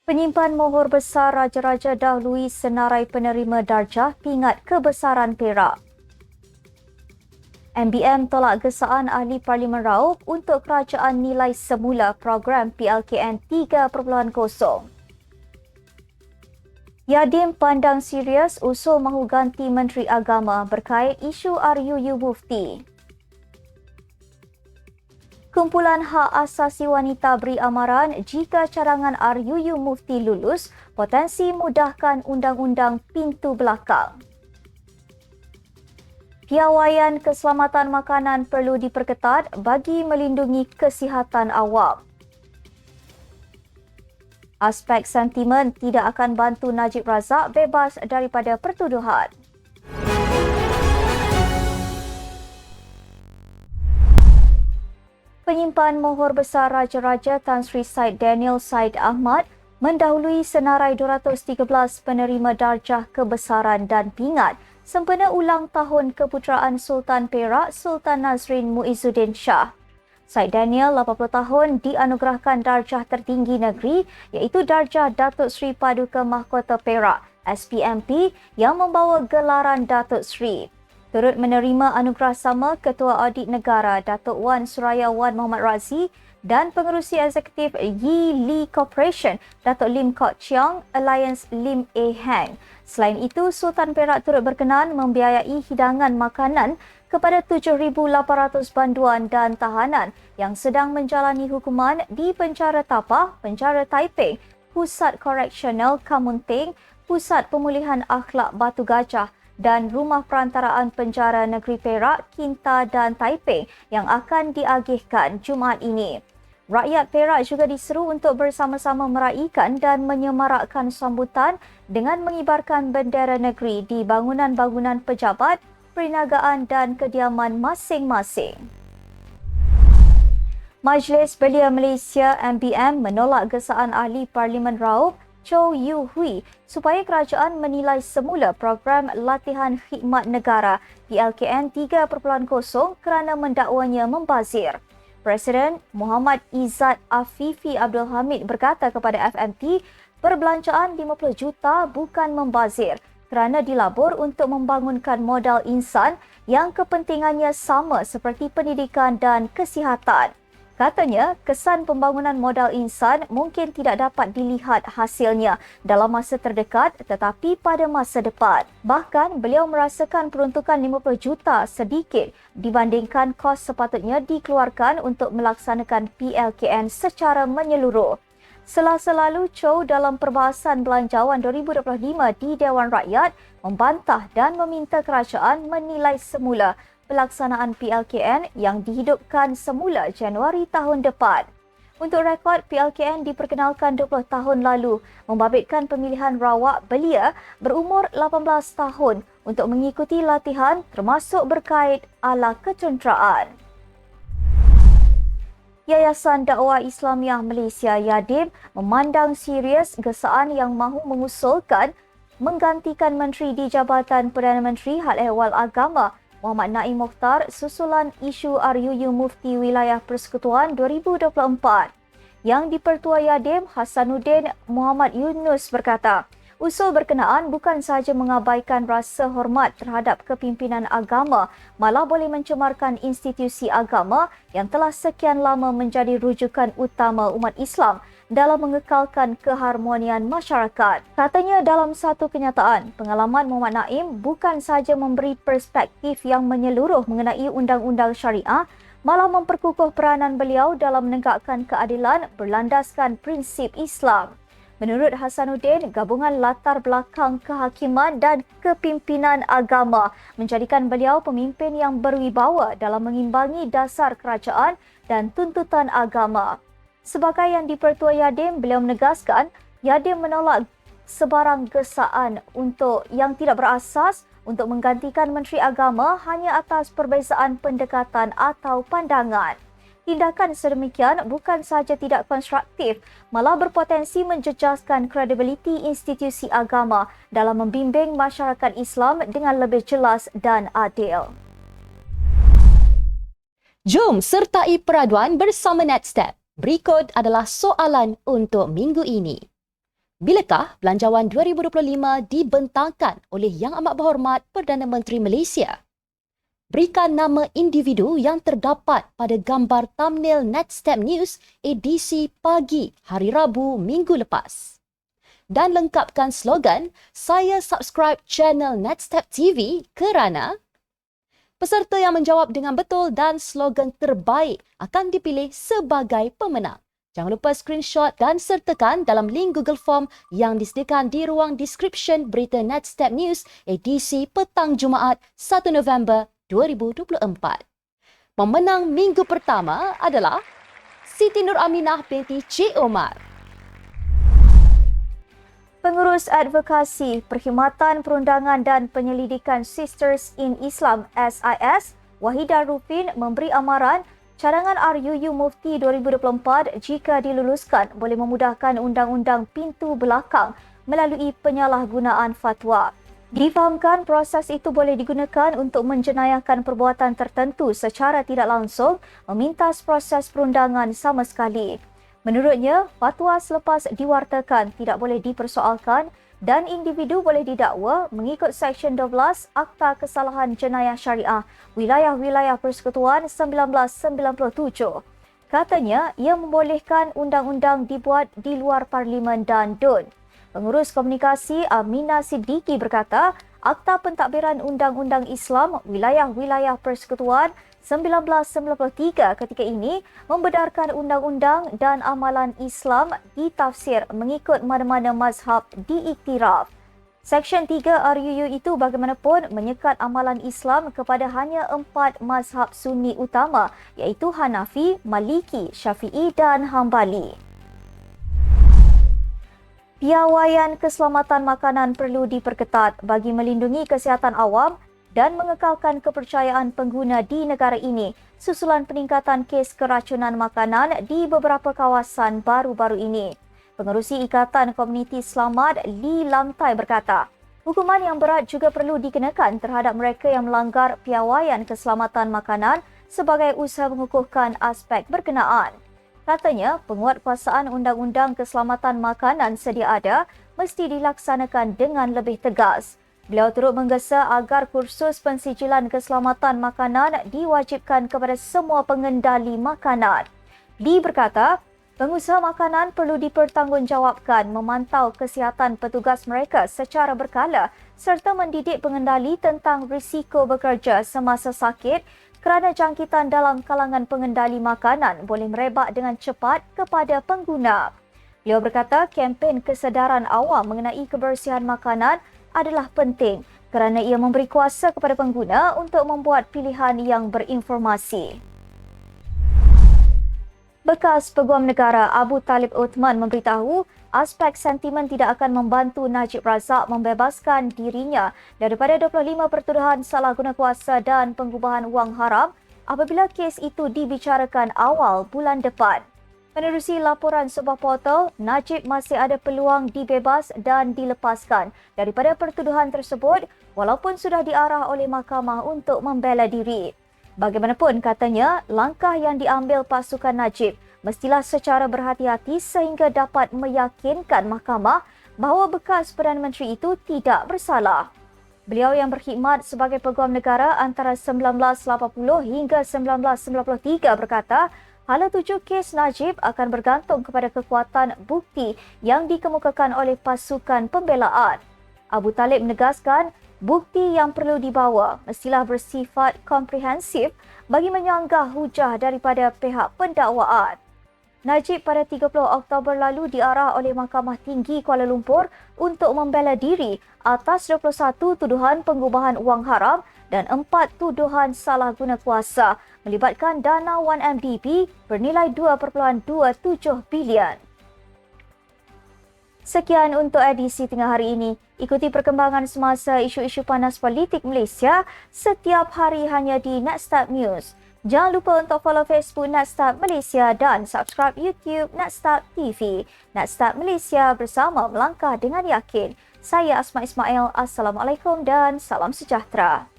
Penyimpan mohor besar raja-raja dahului senarai penerima darjah pingat kebesaran Perak. MBM tolak gesaan Ahli Parlimen Raub untuk kerajaan nilai semula program PLKN 3.0. Yadim pandang serius usul mahu ganti Menteri Agama berkait isu RUU Mufti. Kumpulan Hak Asasi Wanita beri amaran jika cadangan RUU Mufti lulus, potensi mudahkan undang-undang pintu belakang. Piawaian keselamatan makanan perlu diperketat bagi melindungi kesihatan awam. Aspek sentimen tidak akan bantu Najib Razak bebas daripada pertuduhan. Penyimpan mohor besar Raja-Raja Tan Sri Said Daniel Said Ahmad mendahului senarai 213 penerima darjah kebesaran dan pingat sempena ulang tahun keputeraan Sultan Perak Sultan Nazrin Muizzuddin Shah. Said Daniel, 80 tahun, dianugerahkan darjah tertinggi negeri iaitu darjah Datuk Seri Paduka Mahkota Perak SPMP yang membawa gelaran Datuk Seri. Turut menerima anugerah sama Ketua Audit Negara Datuk Wan Suraya Wan Muhammad Razi dan Pengerusi Eksekutif Yi Lee Corporation Datuk Lim Kok Chiang Alliance Lim A Hang. Selain itu, Sultan Perak turut berkenan membiayai hidangan makanan kepada 7,800 banduan dan tahanan yang sedang menjalani hukuman di Penjara Tapah, Penjara Taiping, Pusat Koreksional Kamunting, Pusat Pemulihan Akhlak Batu Gajah dan Rumah Perantaraan Penjara Negeri Perak, Kinta dan Taiping yang akan diagihkan Jumaat ini. Rakyat Perak juga diseru untuk bersama-sama meraihkan dan menyemarakkan sambutan dengan mengibarkan bendera negeri di bangunan-bangunan pejabat, perniagaan dan kediaman masing-masing. Majlis Belia Malaysia MBM menolak gesaan Ahli Parlimen Raub Chow Yu Hui supaya kerajaan menilai semula program latihan khidmat negara PLKN 3.0 kerana mendakwanya membazir. Presiden Muhammad Izzat Afifi Abdul Hamid berkata kepada FMT, perbelanjaan 50 juta bukan membazir kerana dilabur untuk membangunkan modal insan yang kepentingannya sama seperti pendidikan dan kesihatan. Katanya, kesan pembangunan modal insan mungkin tidak dapat dilihat hasilnya dalam masa terdekat tetapi pada masa depan. Bahkan, beliau merasakan peruntukan 50 juta sedikit dibandingkan kos sepatutnya dikeluarkan untuk melaksanakan PLKN secara menyeluruh. Selasa lalu, Chow dalam perbahasan Belanjawan 2025 di Dewan Rakyat membantah dan meminta kerajaan menilai semula pelaksanaan PLKN yang dihidupkan semula Januari tahun depan. Untuk rekod, PLKN diperkenalkan 20 tahun lalu, membabitkan pemilihan rawak belia berumur 18 tahun untuk mengikuti latihan termasuk berkait ala ketenteraan. Yayasan Dakwah Islamiah Malaysia Yadim memandang serius gesaan yang mahu mengusulkan menggantikan Menteri di Jabatan Perdana Menteri Hal Ehwal Agama Muhammad Naim Mokhtar susulan isu RUU Mufti Wilayah Persekutuan 2024. Yang di-Pertua Yadim Hasanuddin Muhammad Yunus berkata, usul berkenaan bukan sahaja mengabaikan rasa hormat terhadap kepimpinan agama, malah boleh mencemarkan institusi agama yang telah sekian lama menjadi rujukan utama umat Islam dalam mengekalkan keharmonian masyarakat. Katanya dalam satu kenyataan, pengalaman Muhammad Naim bukan sahaja memberi perspektif yang menyeluruh mengenai undang-undang syariah, malah memperkukuh peranan beliau dalam menegakkan keadilan berlandaskan prinsip Islam. Menurut Hasanuddin, gabungan latar belakang kehakiman dan kepimpinan agama menjadikan beliau pemimpin yang berwibawa dalam mengimbangi dasar kerajaan dan tuntutan agama. Sebagai yang di-Pertua Yadim, beliau menegaskan Yadim menolak sebarang gesaan untuk yang tidak berasas untuk menggantikan Menteri Agama hanya atas perbezaan pendekatan atau pandangan. Tindakan sedemikian bukan sahaja tidak konstruktif, malah berpotensi menjejaskan kredibiliti institusi agama dalam membimbing masyarakat Islam dengan lebih jelas dan adil. Jom sertai peraduan bersama NetStep. Berikut adalah soalan untuk minggu ini. Bilakah Belanjawan 2025 dibentangkan oleh Yang Amat Berhormat Perdana Menteri Malaysia? Berikan nama individu yang terdapat pada gambar thumbnail Netstep News edisi pagi hari Rabu minggu lepas. Dan lengkapkan slogan, saya subscribe channel Netstep TV kerana peserta yang menjawab dengan betul dan slogan terbaik akan dipilih sebagai pemenang. Jangan lupa screenshot dan sertakan dalam link Google Form yang disediakan di ruang description berita Netstep News edisi petang Jumaat 1 November 2024. Pemenang minggu pertama adalah Siti Nur Aminah binti Cik Omar. Pengurus Advokasi Perkhidmatan Perundangan dan Penyelidikan Sisters in Islam SIS, Wahidah Rufin memberi amaran cadangan RUU Mufti 2024 jika diluluskan boleh memudahkan undang-undang pintu belakang melalui penyalahgunaan fatwa. Difahamkan proses itu boleh digunakan untuk menjenayahkan perbuatan tertentu secara tidak langsung memintas proses perundangan sama sekali. Menurutnya, fatwa selepas diwartakan tidak boleh dipersoalkan dan individu boleh didakwa mengikut Seksyen 12 Akta Kesalahan Jenayah Syariah Wilayah-Wilayah Persekutuan 1997. Katanya, ia membolehkan undang-undang dibuat di luar Parlimen dan DUN. Pengurus Komunikasi Aminah Siddiqui berkata, Akta Pentadbiran Undang-Undang Islam Wilayah-Wilayah Persekutuan 1993 ketika ini membenarkan undang-undang dan amalan Islam ditafsir mengikut mana-mana mazhab diiktiraf. Seksyen 3 RUU itu bagaimanapun menyekat amalan Islam kepada hanya 4 mazhab Sunni utama iaitu Hanafi, Maliki, Syafi'i dan Hambali. Piawaian keselamatan makanan perlu diperketat bagi melindungi kesihatan awam dan mengekalkan kepercayaan pengguna di negara ini susulan peningkatan kes keracunan makanan di beberapa kawasan baru-baru ini. Pengerusi Ikatan Komuniti Selamat Lee Lam Tai berkata, hukuman yang berat juga perlu dikenakan terhadap mereka yang melanggar piawaian keselamatan makanan sebagai usaha mengukuhkan aspek berkenaan. Katanya, penguatkuasaan Undang-Undang Keselamatan Makanan sedia ada mesti dilaksanakan dengan lebih tegas. Beliau turut menggesa agar kursus pensijilan keselamatan makanan diwajibkan kepada semua pengendali makanan. Lee berkata, pengusaha makanan perlu dipertanggungjawabkan memantau kesihatan petugas mereka secara berkala serta mendidik pengendali tentang risiko bekerja semasa sakit kerana jangkitan dalam kalangan pengendali makanan boleh merebak dengan cepat kepada pengguna. Beliau berkata, kempen kesedaran awam mengenai kebersihan makanan adalah penting kerana ia memberi kuasa kepada pengguna untuk membuat pilihan yang berinformasi. Bekas Peguam Negara Abu Talib Uthman memberitahu aspek sentimen tidak akan membantu Najib Razak membebaskan dirinya daripada 25 pertuduhan salah guna kuasa dan pengubahan wang haram apabila kes itu dibicarakan awal bulan depan. Menerusi laporan sebuah portal, Najib masih ada peluang dibebas dan dilepaskan daripada pertuduhan tersebut walaupun sudah diarah oleh mahkamah untuk membela diri. Bagaimanapun katanya, langkah yang diambil pasukan Najib mestilah secara berhati-hati sehingga dapat meyakinkan mahkamah bahawa bekas Perdana Menteri itu tidak bersalah. Beliau yang berkhidmat sebagai Peguam Negara antara 1980 hingga 1993 berkata, hala tuju kes Najib akan bergantung kepada kekuatan bukti yang dikemukakan oleh pasukan pembelaan. Abu Talib menegaskan, bukti yang perlu dibawa mestilah bersifat komprehensif bagi menyanggah hujah daripada pihak pendakwaan. Najib pada 30 Oktober lalu diarah oleh Mahkamah Tinggi Kuala Lumpur untuk membela diri atas 21 tuduhan pengubahan wang haram dan 4 tuduhan salah guna kuasa melibatkan dana 1MDB bernilai 2.27 bilion. Sekian untuk edisi tengah hari ini. Ikuti perkembangan semasa isu-isu panas politik Malaysia setiap hari hanya di Netstep News. Jangan lupa untuk follow Facebook Netstep Malaysia dan subscribe YouTube Netstep TV. Netstep Malaysia bersama melangkah dengan yakin. Saya Asma Ismail. Assalamualaikum dan salam sejahtera.